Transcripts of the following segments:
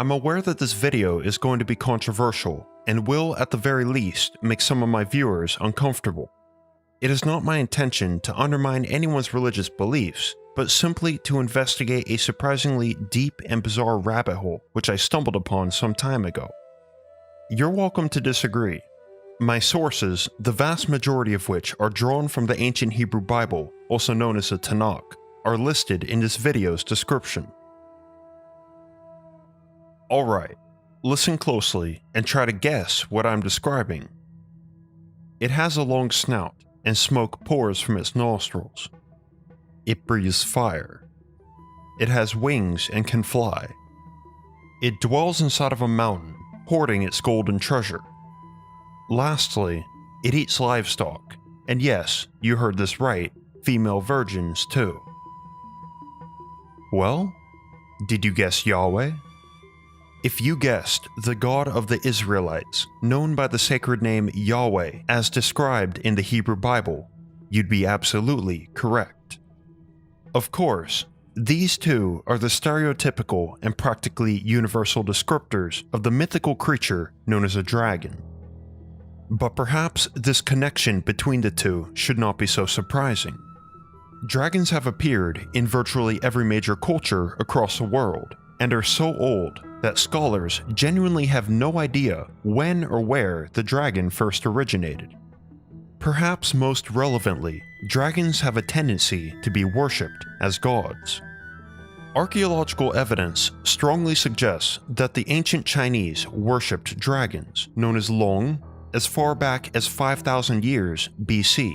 I'm aware that this video is going to be controversial and will, at the very least, make some of my viewers uncomfortable. It is not my intention to undermine anyone's religious beliefs, but simply to investigate a surprisingly deep and bizarre rabbit hole which I stumbled upon some time ago. You're welcome to disagree. My sources, the vast majority of which are drawn from the ancient Hebrew Bible, also known as the Tanakh, are listed in this video's description. Alright, listen closely and try to guess what I'm describing. It has a long snout and smoke pours from its nostrils. It breathes fire. It has wings and can fly. It dwells inside of a mountain, hoarding its golden treasure. Lastly, it eats livestock, and yes, you heard this right, female virgins too. Well, did you guess Yahweh? If you guessed the God of the Israelites, known by the sacred name Yahweh as described in the Hebrew Bible, you'd be absolutely correct. Of course, these two are the stereotypical and practically universal descriptors of the mythical creature known as a dragon. But perhaps this connection between the two should not be so surprising. Dragons have appeared in virtually every major culture across the world, and are so old that scholars genuinely have no idea when or where the dragon first originated. Perhaps most relevantly, dragons have a tendency to be worshipped as gods. Archaeological evidence strongly suggests that the ancient Chinese worshipped dragons, known as Long, as far back as 5,000 years BC.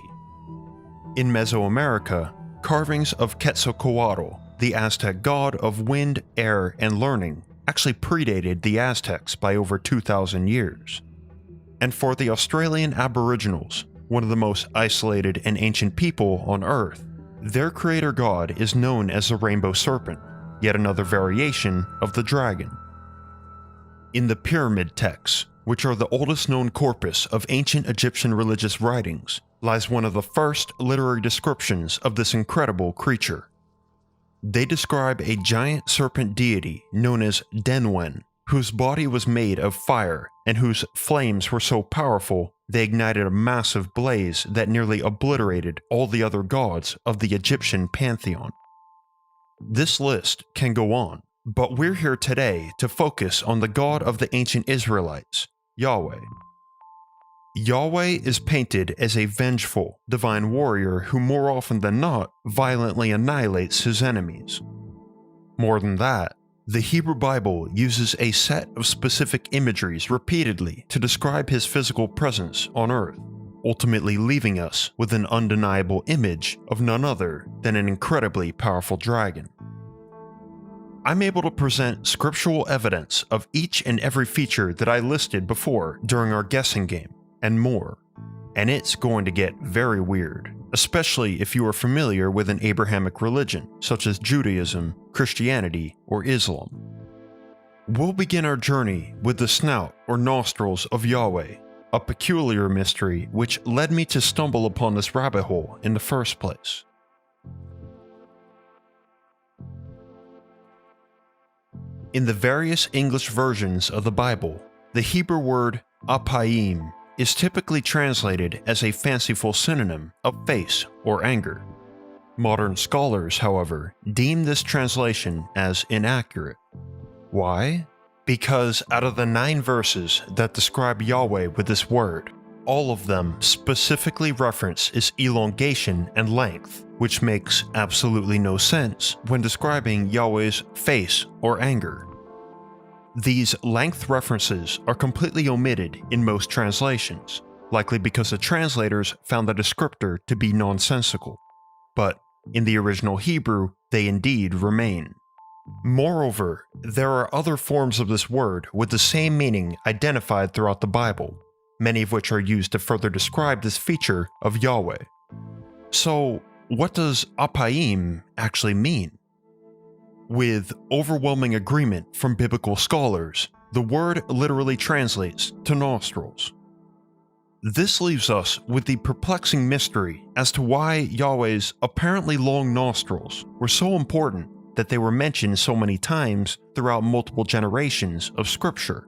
In Mesoamerica, carvings of Quetzalcoatl, the Aztec god of wind, air, and learning, actually predated the Aztecs by over 2,000 years. And for the Australian Aboriginals, one of the most isolated and ancient people on Earth, their creator god is known as the rainbow serpent, yet another variation of the dragon. In the pyramid texts, which are the oldest known corpus of ancient Egyptian religious writings, lies one of the first literary descriptions of this incredible creature. They describe a giant serpent deity known as Denwen, whose body was made of fire and whose flames were so powerful they ignited a massive blaze that nearly obliterated all the other gods of the Egyptian pantheon. This list can go on, but we're here today to focus on the god of the ancient Israelites, Yahweh. Yahweh is painted as a vengeful, divine warrior who more often than not violently annihilates his enemies. More than that, the Hebrew Bible uses a set of specific imageries repeatedly to describe his physical presence on earth, ultimately leaving us with an undeniable image of none other than an incredibly powerful dragon. I'm able to present scriptural evidence of each and every feature that I listed before during our guessing game, and more. And it's going to get very weird, especially if you are familiar with an Abrahamic religion, such as Judaism, Christianity, or Islam. We'll begin our journey with the snout or nostrils of Yahweh, a peculiar mystery which led me to stumble upon this rabbit hole in the first place. In the various English versions of the Bible, the Hebrew word apayim is typically translated as a fanciful synonym of face or anger. Modern scholars, however, deem this translation as inaccurate. Why? Because out of the 9 verses that describe Yahweh with this word, all of them specifically reference its elongation and length, which makes absolutely no sense when describing Yahweh's face or anger. These length references are completely omitted in most translations, likely because the translators found the descriptor to be nonsensical. But in the original Hebrew, they indeed remain. Moreover, there are other forms of this word with the same meaning identified throughout the Bible, many of which are used to further describe this feature of Yahweh. So, what does apayim actually mean? With overwhelming agreement from biblical scholars, the word literally translates to nostrils. This leaves us with the perplexing mystery as to why Yahweh's apparently long nostrils were so important that they were mentioned so many times throughout multiple generations of scripture.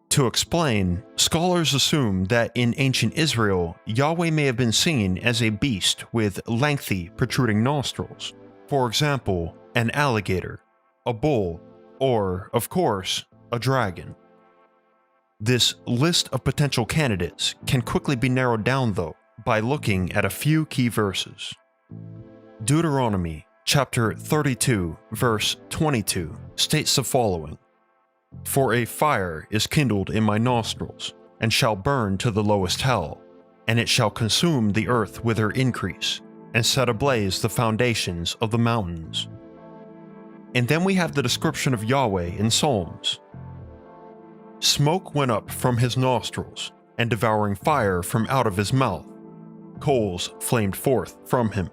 To explain, scholars assume that in ancient Israel, Yahweh may have been seen as a beast with lengthy, protruding nostrils. For example, an alligator, a bull, or, of course, a dragon. This list of potential candidates can quickly be narrowed down, though, by looking at a few key verses. Deuteronomy chapter 32, verse 22 states the following: "For a fire is kindled in my nostrils, and shall burn to the lowest hell, and it shall consume the earth with her increase, and set ablaze the foundations of the mountains." And then we have the description of Yahweh in Psalms. "Smoke went up from his nostrils, and devouring fire from out of his mouth. Coals flamed forth from him."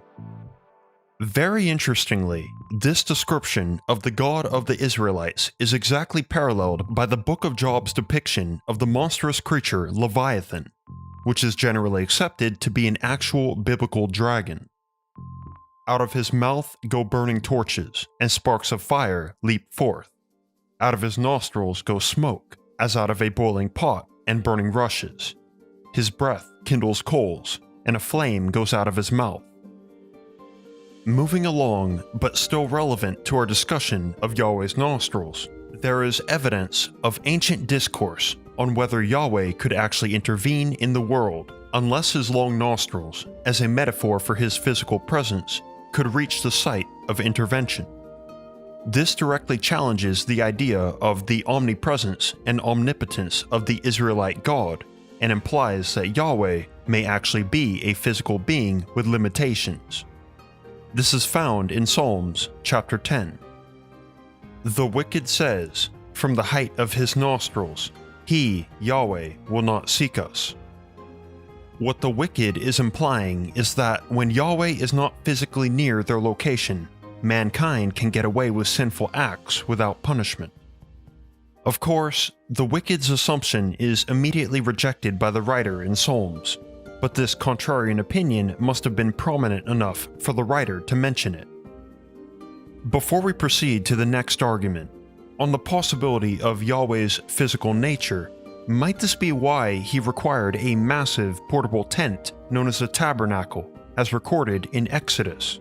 Very interestingly, this description of the God of the Israelites is exactly paralleled by the Book of Job's depiction of the monstrous creature Leviathan, which is generally accepted to be an actual biblical dragon. "Out of his mouth go burning torches, and sparks of fire leap forth. Out of his nostrils go smoke, as out of a boiling pot, and burning rushes. His breath kindles coals, and a flame goes out of his mouth." Moving along, but still relevant to our discussion of Yahweh's nostrils, there is evidence of ancient discourse on whether Yahweh could actually intervene in the world unless his long nostrils, as a metaphor for his physical presence, could reach the site of intervention. This directly challenges the idea of the omnipresence and omnipotence of the Israelite God, and implies that Yahweh may actually be a physical being with limitations. This is found in Psalms chapter 10. "The wicked says, from the height of his nostrils, he, Yahweh, will not seek us." What the wicked is implying is that when Yahweh is not physically near their location, mankind can get away with sinful acts without punishment. Of course, the wicked's assumption is immediately rejected by the writer in Psalms, but this contrarian opinion must have been prominent enough for the writer to mention it. Before we proceed to the next argument, on the possibility of Yahweh's physical nature, might this be why he required a massive portable tent known as a tabernacle, as recorded in Exodus?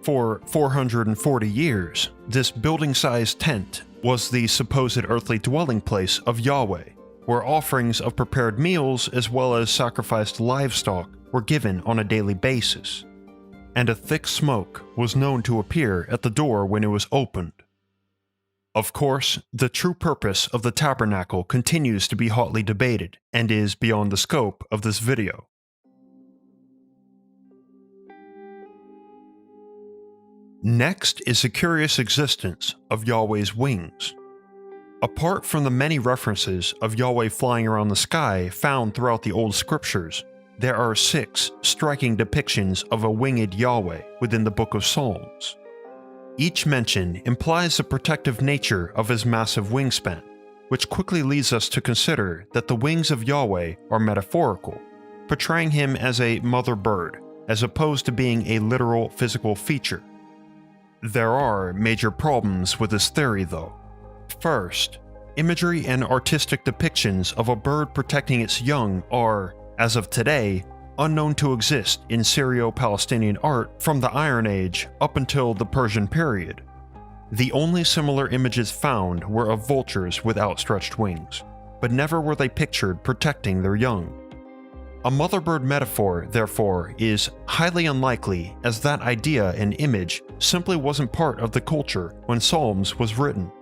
For 440 years, this building-sized tent was the supposed earthly dwelling place of Yahweh, where offerings of prepared meals as well as sacrificed livestock were given on a daily basis, and a thick smoke was known to appear at the door when it was opened. Of course, the true purpose of the tabernacle continues to be hotly debated and is beyond the scope of this video. Next is the curious existence of Yahweh's wings. Apart from the many references of Yahweh flying around the sky found throughout the Old Scriptures, there are 6 striking depictions of a winged Yahweh within the Book of Psalms. Each mention implies the protective nature of his massive wingspan, which quickly leads us to consider that the wings of Yahweh are metaphorical, portraying him as a mother bird, as opposed to being a literal physical feature. There are major problems with this theory, though. First, imagery and artistic depictions of a bird protecting its young are, as of today, unknown to exist in Syro-Palestinian art from the Iron Age up until the Persian period. The only similar images found were of vultures with outstretched wings, but never were they pictured protecting their young. A mother bird metaphor, therefore, is highly unlikely, as that idea and image simply wasn't part of the culture when Psalms was written.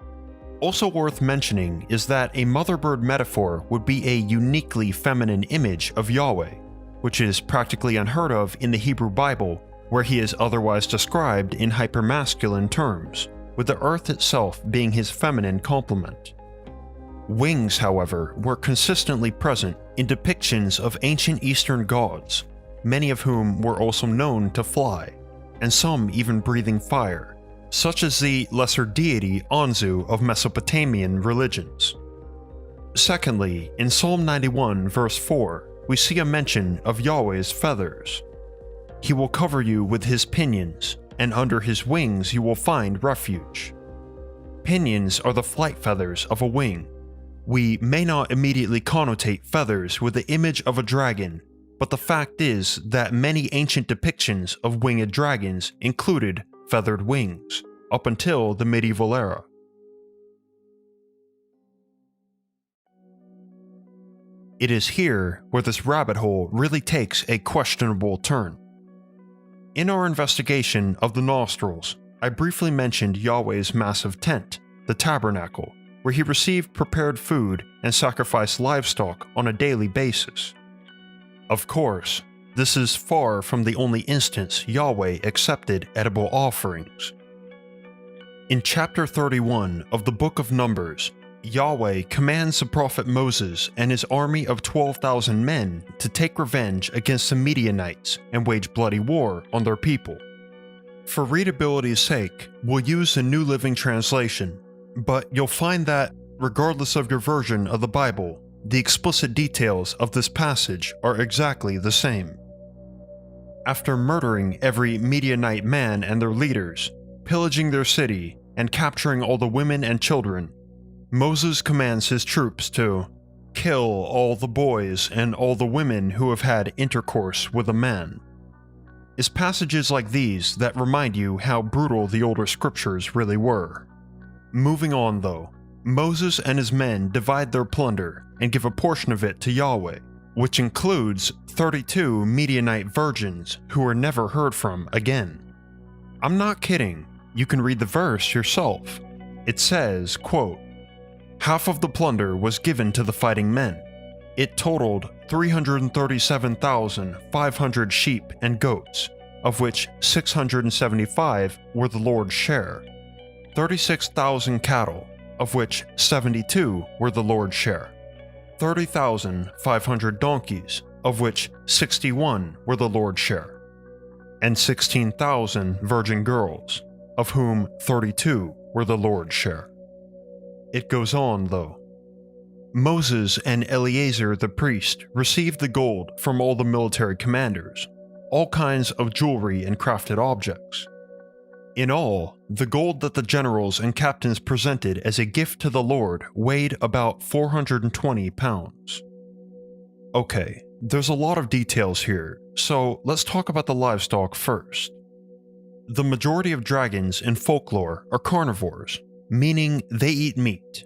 Also worth mentioning is that a mother bird metaphor would be a uniquely feminine image of Yahweh, which is practically unheard of in the Hebrew Bible, where he is otherwise described in hypermasculine terms, with the earth itself being his feminine complement. Wings, however, were consistently present in depictions of ancient Eastern gods, many of whom were also known to fly, and some even breathing fire, such as the lesser deity Anzu of Mesopotamian religions. Secondly, in Psalm 91 verse 4, we see a mention of Yahweh's feathers. He will cover you with his pinions, and under his wings you will find refuge. Pinions are the flight feathers of a wing. We may not immediately connotate feathers with the image of a dragon, but the fact is that many ancient depictions of winged dragons included feathered wings, up until the medieval era. It is here where this rabbit hole really takes a questionable turn. In our investigation of the nostrils, I briefly mentioned Yahweh's massive tent, the tabernacle, where he received prepared food and sacrificed livestock on a daily basis. Of course, this is far from the only instance Yahweh accepted edible offerings. In chapter 31 of the Book of Numbers, Yahweh commands the prophet Moses and his army of 12,000 men to take revenge against the Midianites and wage bloody war on their people. For readability's sake, we'll use the New Living Translation, but you'll find that, regardless of your version of the Bible, the explicit details of this passage are exactly the same. After murdering every Midianite man and their leaders, pillaging their city, and capturing all the women and children, Moses commands his troops to kill all the boys and all the women who have had intercourse with a man. It's passages like these that remind you how brutal the older scriptures really were. Moving on though, Moses and his men divide their plunder and give a portion of it to Yahweh, which includes 32 Midianite virgins who were never heard from again. I'm not kidding, you can read the verse yourself. It says, quote, "Half of the plunder was given to the fighting men. It totaled 337,500 sheep and goats, of which 675 were the Lord's share, 36,000 cattle, of which 72 were the Lord's share, 30,500 donkeys, of which 61 were the Lord's share, and 16,000 virgin girls, of whom 32 were the Lord's share." It goes on though. Moses and Eleazar the priest received the gold from all the military commanders, all kinds of jewelry and crafted objects. In all, the gold that the generals and captains presented as a gift to the Lord weighed about 420 pounds. Okay, there's a lot of details here, so let's talk about the livestock first. The majority of dragons in folklore are carnivores, meaning they eat meat.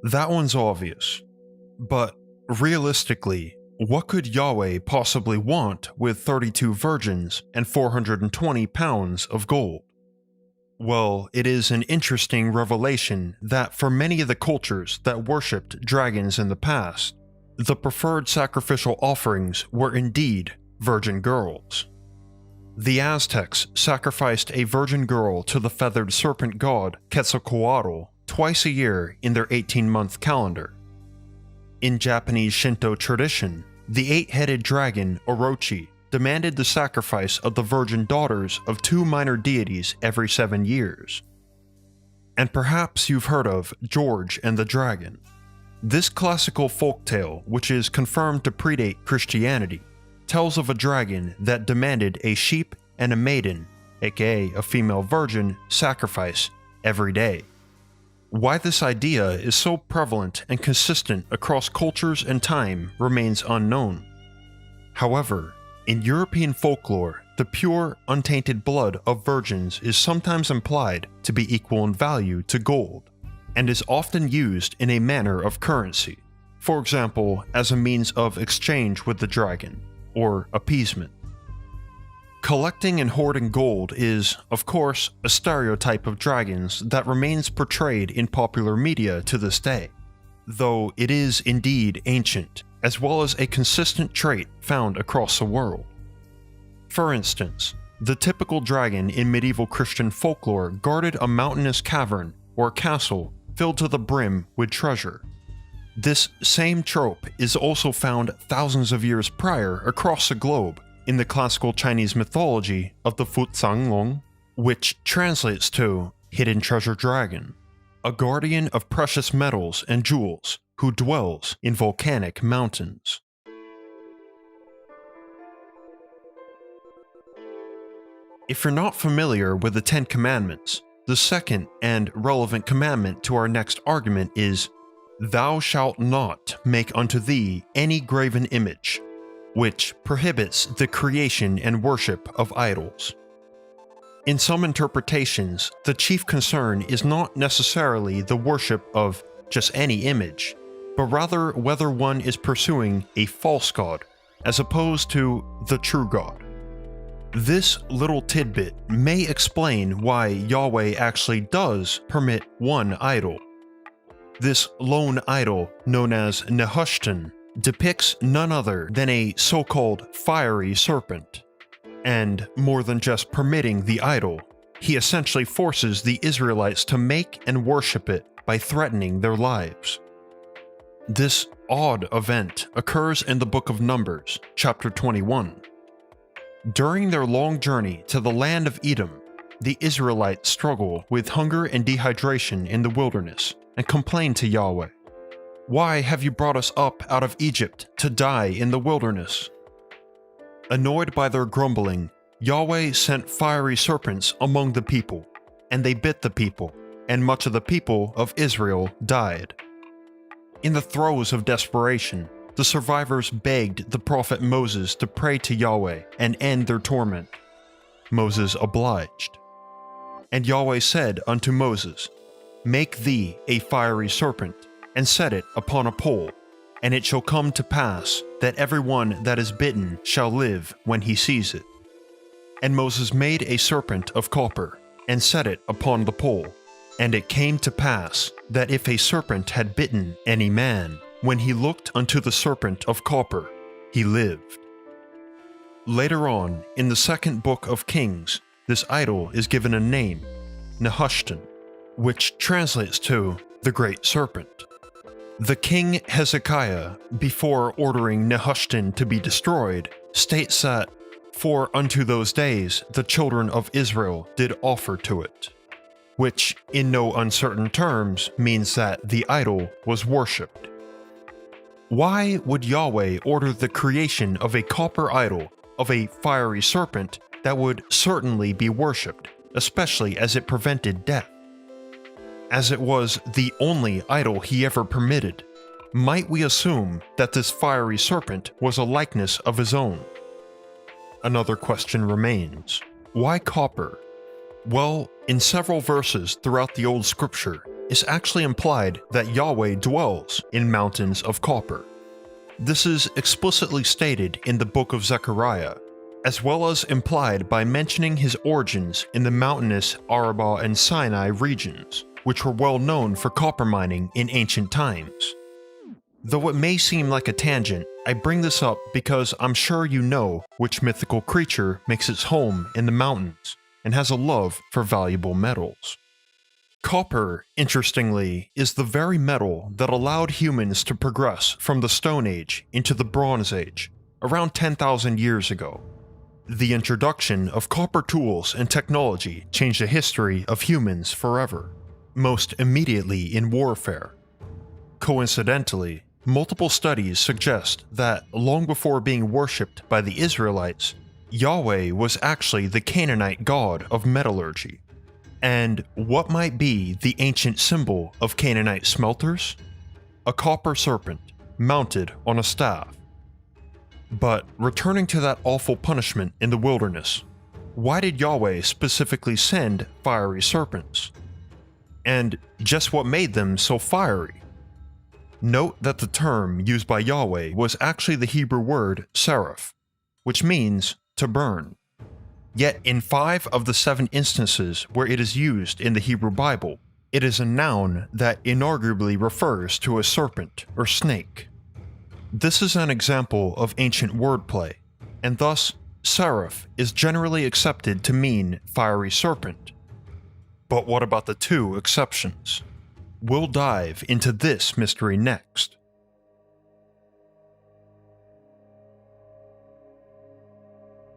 That one's obvious. But realistically, what could Yahweh possibly want with 32 virgins and 420 pounds of gold? Well, it is an interesting revelation that for many of the cultures that worshipped dragons in the past, the preferred sacrificial offerings were indeed virgin girls. The Aztecs sacrificed a virgin girl to the feathered serpent god Quetzalcoatl twice a year in their 18-month calendar. In Japanese Shinto tradition, the 8-headed dragon Orochi demanded the sacrifice of the virgin daughters of 2 minor deities every 7 years. And perhaps you've heard of George and the Dragon. This classical folktale, which is confirmed to predate Christianity, tells of a dragon that demanded a sheep and a maiden, aka a female virgin, sacrifice every day. Why this idea is so prevalent and consistent across cultures and time remains unknown. However, in European folklore, the pure, untainted blood of virgins is sometimes implied to be equal in value to gold, and is often used in a manner of currency, for example, as a means of exchange with the dragon, or appeasement. Collecting and hoarding gold is, of course, a stereotype of dragons that remains portrayed in popular media to this day, though it is indeed ancient, as well as a consistent trait found across the world. For instance, the typical dragon in medieval Christian folklore guarded a mountainous cavern or castle filled to the brim with treasure. This same trope is also found thousands of years prior across the globe in the classical Chinese mythology of the Futsang, which translates to Hidden Treasure Dragon, a guardian of precious metals and jewels who dwells in volcanic mountains. If you're not familiar with the 10 Commandments, the second and relevant commandment to our next argument is, "Thou shalt not make unto thee any graven image," which prohibits the creation and worship of idols. In some interpretations, the chief concern is not necessarily the worship of just any image, but rather whether one is pursuing a false god as opposed to the true God. This little tidbit may explain why Yahweh actually does permit one idol. This lone idol, known as Nehushtan, depicts none other than a so-called fiery serpent. And more than just permitting the idol, he essentially forces the Israelites to make and worship it by threatening their lives. This odd event occurs in the book of Numbers, chapter 21. During their long journey to the land of Edom, the Israelites struggle with hunger and dehydration in the wilderness and complain to Yahweh. "Why have you brought us up out of Egypt to die in the wilderness?" Annoyed by their grumbling, Yahweh sent fiery serpents among the people, and they bit the people, and much of the people of Israel died. In the throes of desperation, the survivors begged the prophet Moses to pray to Yahweh and end their torment. Moses obliged. And Yahweh said unto Moses, "Make thee a fiery serpent, and set it upon a pole, and it shall come to pass that everyone that is bitten shall live when he sees it." And Moses made a serpent of copper, and set it upon the pole. And it came to pass that if a serpent had bitten any man, when he looked unto the serpent of copper, he lived. Later on, in the second book of Kings, this idol is given a name, Nehushtan, which translates to the Great Serpent. The king Hezekiah, before ordering Nehushtan to be destroyed, states that, "For unto those days the children of Israel did offer to it," which, in no uncertain terms, means that the idol was worshipped. Why would Yahweh order the creation of a copper idol of a fiery serpent that would certainly be worshipped, especially as it prevented death? As it was the only idol he ever permitted, might we assume that this fiery serpent was a likeness of his own? Another question remains. Why copper? Well, in several verses throughout the Old Scripture, it's actually implied that Yahweh dwells in mountains of copper. This is explicitly stated in the book of Zechariah, as well as implied by mentioning his origins in the mountainous Arabah and Sinai regions, which were well known for copper mining in ancient times. Though it may seem like a tangent, I bring this up because I'm sure you know which mythical creature makes its home in the mountains and has a love for valuable metals. Copper, interestingly, is the very metal that allowed humans to progress from the Stone Age into the Bronze Age, around 10,000 years ago. The introduction of copper tools and technology changed the history of humans forever, most immediately in warfare. Coincidentally, multiple studies suggest that long before being worshipped by the Israelites, Yahweh was actually the Canaanite god of metallurgy. And what might be the ancient symbol of Canaanite smelters? A copper serpent mounted on a staff. But returning to that awful punishment in the wilderness, why did Yahweh specifically send fiery serpents? And just what made them so fiery? Note that the term used by Yahweh was actually the Hebrew word seraph, which means to burn. Yet in 5 of the 7 instances where it is used in the Hebrew Bible, it is a noun that inarguably refers to a serpent or snake. This is an example of ancient wordplay, and thus seraph is generally accepted to mean fiery serpent. But what about the 2 exceptions? We'll dive into this mystery next.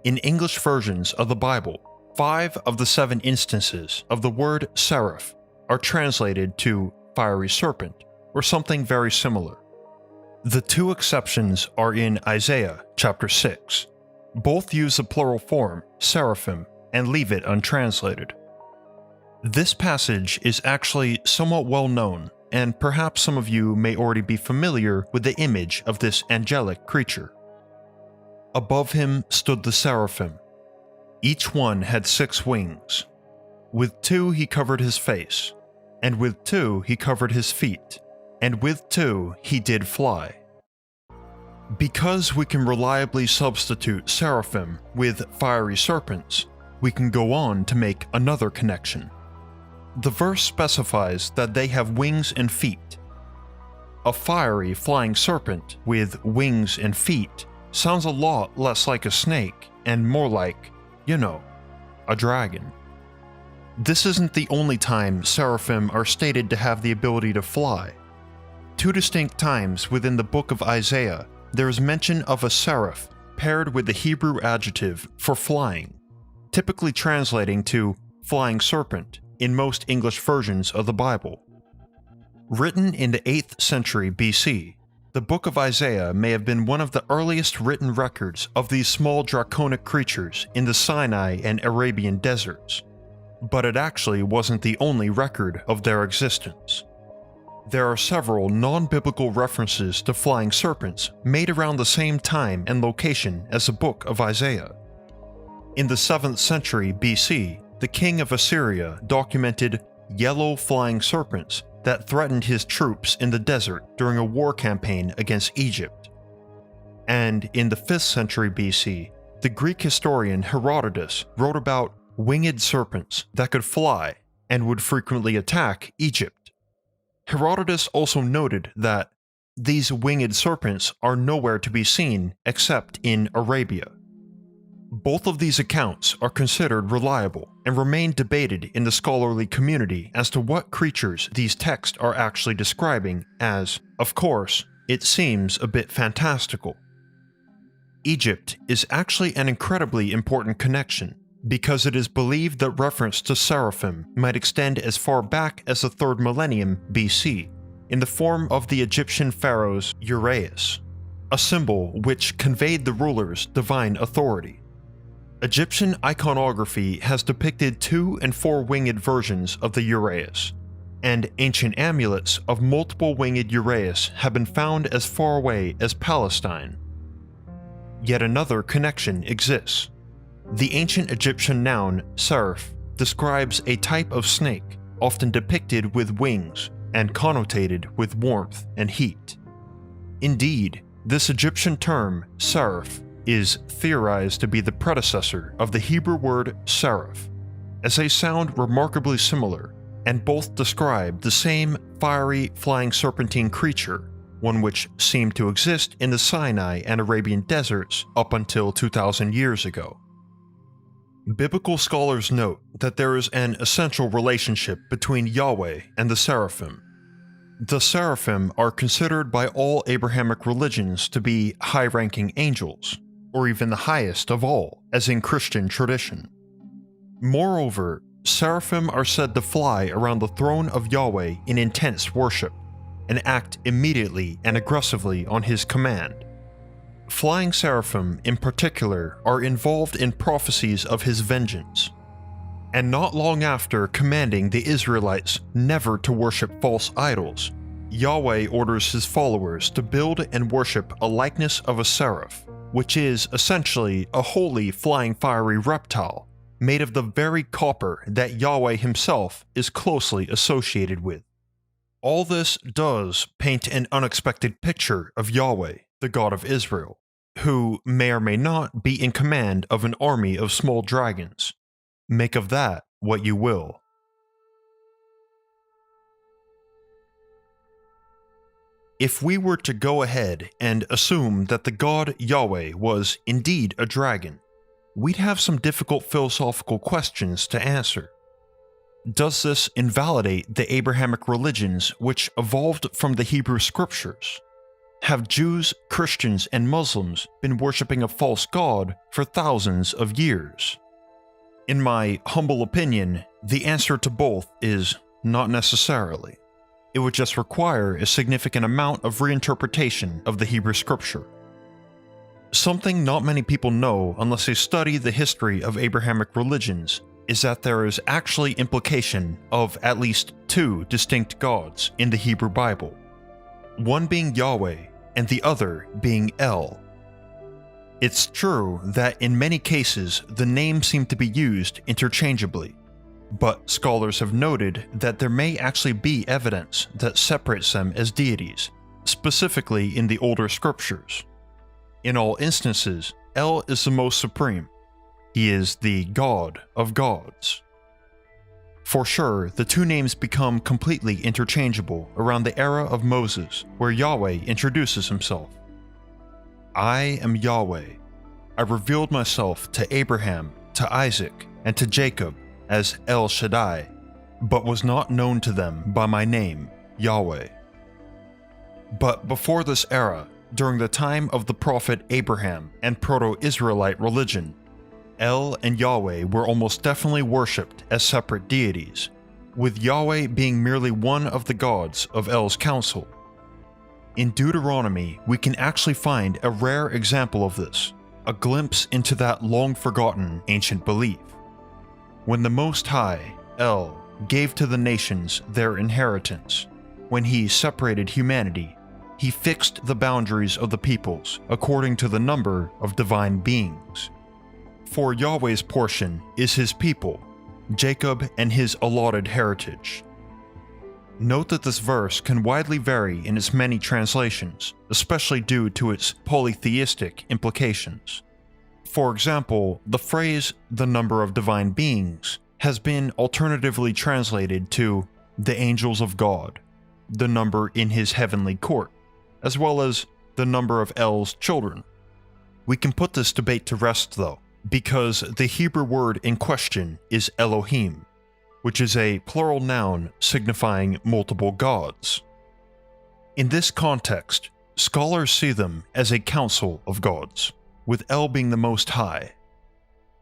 In English versions of the Bible, 5 of the 7 instances of the word seraph are translated to fiery serpent or something very similar. The 2 exceptions are in Isaiah chapter 6. Both use the plural form, seraphim, and leave it untranslated. This passage is actually somewhat well known, and perhaps some of you may already be familiar with the image of this angelic creature. Above him stood the seraphim. Each one had 6 wings. With 2 he covered his face, and with 2 he covered his feet, and with 2 he did fly. Because we can reliably substitute seraphim with fiery serpents, we can go on to make another connection. The verse specifies that they have wings and feet. A fiery flying serpent with wings and feet sounds a lot less like a snake and more like, a dragon. This isn't the only time seraphim are stated to have the ability to fly. 2 distinct times within the book of Isaiah, there is mention of a seraph paired with the Hebrew adjective for flying, typically translating to flying serpent in most English versions of the Bible. Written in the 8th century BC, the book of Isaiah may have been one of the earliest written records of these small draconic creatures in the Sinai and Arabian deserts, but it actually wasn't the only record of their existence. There are several non-biblical references to flying serpents made around the same time and location as the book of Isaiah. In the 7th century BC, the king of Assyria documented yellow flying serpents that threatened his troops in the desert during a war campaign against Egypt. And in the 5th century BC, the Greek historian Herodotus wrote about winged serpents that could fly and would frequently attack Egypt. Herodotus also noted that these winged serpents are nowhere to be seen except in Arabia. Both of these accounts are considered reliable and remain debated in the scholarly community as to what creatures these texts are actually describing, as, of course, it seems a bit fantastical. Egypt is actually an incredibly important connection, because it is believed that reference to seraphim might extend as far back as the 3rd millennium BC, in the form of the Egyptian pharaoh's uraeus, a symbol which conveyed the ruler's divine authority. Egyptian iconography has depicted 2- and 4-winged versions of the uraeus, and ancient amulets of multiple winged uraeus have been found as far away as Palestine. Yet another connection exists. The ancient Egyptian noun seraph describes a type of snake, often depicted with wings and connotated with warmth and heat. Indeed, this Egyptian term, seraph, is theorized to be the predecessor of the Hebrew word seraph, as they sound remarkably similar, and both describe the same fiery, flying serpentine creature, one which seemed to exist in the Sinai and Arabian deserts up until 2,000 years ago. Biblical scholars note that there is an essential relationship between Yahweh and the seraphim. The seraphim are considered by all Abrahamic religions to be high-ranking angels, or even the highest of all, as in Christian tradition. Moreover, seraphim are said to fly around the throne of Yahweh in intense worship, and act immediately and aggressively on his command. Flying seraphim in particular are involved in prophecies of his vengeance, and not long after commanding the Israelites never to worship false idols, Yahweh orders his followers to build and worship a likeness of a seraph, which is essentially a holy flying fiery reptile, made of the very copper that Yahweh himself is closely associated with. All this does paint an unexpected picture of Yahweh, the God of Israel, who may or may not be in command of an army of small dragons. Make of that what you will. If we were to go ahead and assume that the god Yahweh was indeed a dragon, we'd have some difficult philosophical questions to answer. Does this invalidate the Abrahamic religions which evolved from the Hebrew scriptures? Have Jews, Christians, and Muslims been worshipping a false god for thousands of years? In my humble opinion, the answer to both is not necessarily. It would just require a significant amount of reinterpretation of the Hebrew scripture. Something not many people know unless they study the history of Abrahamic religions is that there is actually implication of at least two distinct gods in the Hebrew Bible, one being Yahweh and the other being El. It's true that in many cases the names seem to be used interchangeably, but scholars have noted that there may actually be evidence that separates them as deities, specifically in the older scriptures. In all instances, El is the most supreme. He is the God of gods. For sure, the two names become completely interchangeable around the era of Moses, where Yahweh introduces himself. I am Yahweh. I revealed myself to Abraham, to Isaac, and to Jacob as El Shaddai, but was not known to them by my name, Yahweh. But before this era, during the time of the prophet Abraham and Proto-Israelite religion, El and Yahweh were almost definitely worshipped as separate deities, with Yahweh being merely one of the gods of El's council. In Deuteronomy, we can actually find a rare example of this, a glimpse into that long-forgotten ancient belief. When the Most High, El, gave to the nations their inheritance, when he separated humanity, he fixed the boundaries of the peoples according to the number of divine beings. For Yahweh's portion is his people, Jacob and his allotted heritage. Note that this verse can widely vary in its many translations, especially due to its polytheistic implications. For example, the phrase, the number of divine beings, has been alternatively translated to the angels of God, the number in his heavenly court, as well as the number of El's children. We can put this debate to rest though, because the Hebrew word in question is Elohim, which is a plural noun signifying multiple gods. In this context, scholars see them as a council of gods, with El being the Most High.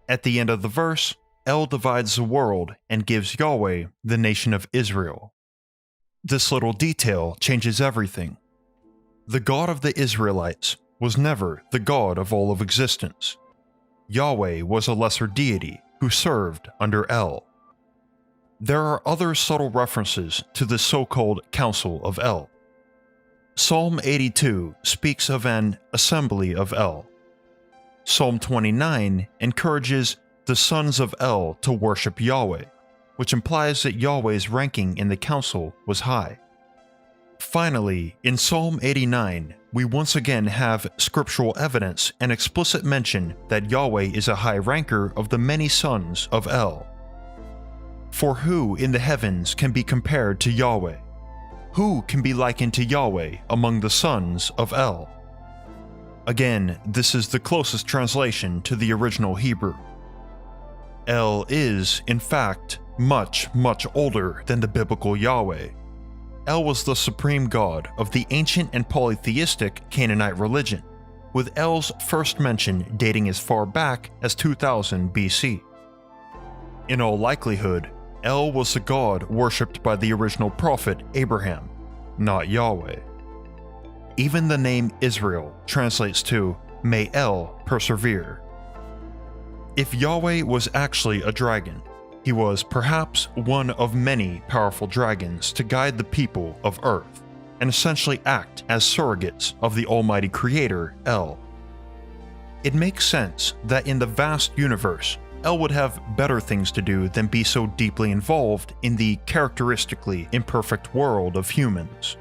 At the end of the verse, El divides the world and gives Yahweh the nation of Israel. This little detail changes everything. The God of the Israelites was never the God of all of existence. Yahweh was a lesser deity who served under El. There are other subtle references to the so-called Council of El. Psalm 82 speaks of an assembly of El. Psalm 29 encourages the sons of El to worship Yahweh, which implies that Yahweh's ranking in the council was high. Finally, in Psalm 89, we once again have scriptural evidence and explicit mention that Yahweh is a high ranker of the many sons of El. For who in the heavens can be compared to Yahweh? Who can be likened to Yahweh among the sons of El? Again, this is the closest translation to the original Hebrew. El is, in fact, much older than the biblical Yahweh. El was the supreme god of the ancient and polytheistic Canaanite religion, with El's first mention dating as far back as 2000 BC. In all likelihood, El was the god worshipped by the original prophet Abraham, not Yahweh. Even the name Israel translates to, "May El persevere." If Yahweh was actually a dragon, he was perhaps one of many powerful dragons to guide the people of Earth, and essentially act as surrogates of the almighty creator, El. It makes sense that in the vast universe, El would have better things to do than be so deeply involved in the characteristically imperfect world of humans.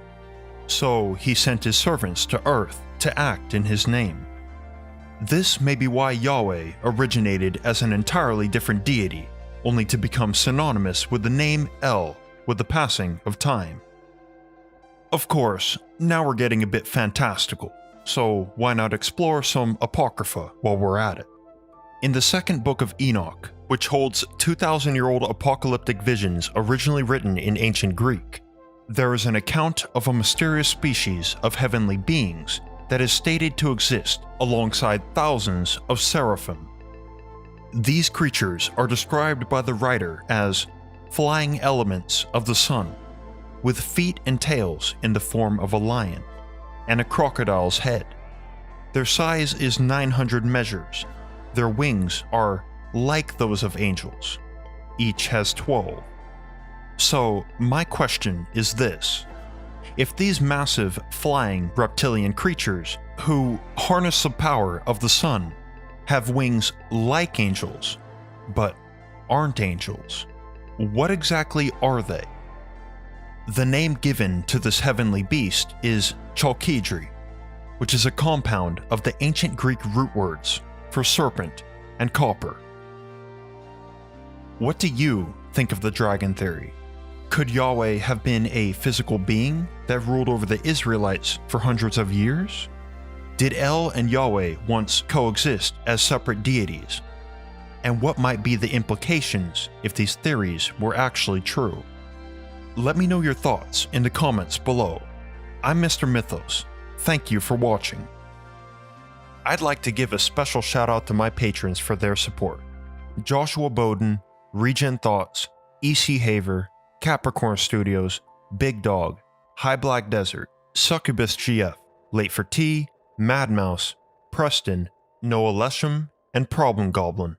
So he sent his servants to Earth to act in his name. This may be why Yahweh originated as an entirely different deity, only to become synonymous with the name El with the passing of time. Of course, now we're getting a bit fantastical, so why not explore some Apocrypha while we're at it? In the second book of Enoch, which holds 2,000-year-old apocalyptic visions originally written in ancient Greek, there is an account of a mysterious species of heavenly beings that is stated to exist alongside thousands of seraphim. These creatures are described by the writer as flying elements of the sun, with feet and tails in the form of a lion, and a crocodile's head. Their size is 900 measures. Their wings are like those of angels. Each has 12. So, my question is this. If these massive, flying reptilian creatures, who harness the power of the sun, have wings like angels, but aren't angels, what exactly are they? The name given to this heavenly beast is Chalkidri, which is a compound of the ancient Greek root words for serpent and copper. What do you think of the dragon theory? Could Yahweh have been a physical being that ruled over the Israelites for hundreds of years? Did El and Yahweh once coexist as separate deities? And what might be the implications if these theories were actually true? Let me know your thoughts in the comments below. I'm Mr. Mythos. Thank you for watching. I'd like to give a special shout out to my patrons for their support. Joshua Bowden, Regen Thoughts, EC Haver, Capricorn Studios, Big Dog, High Black Desert, Succubus GF, Late for Tea, Mad Mouse, Preston, Noah Lesham, and Problem Goblin.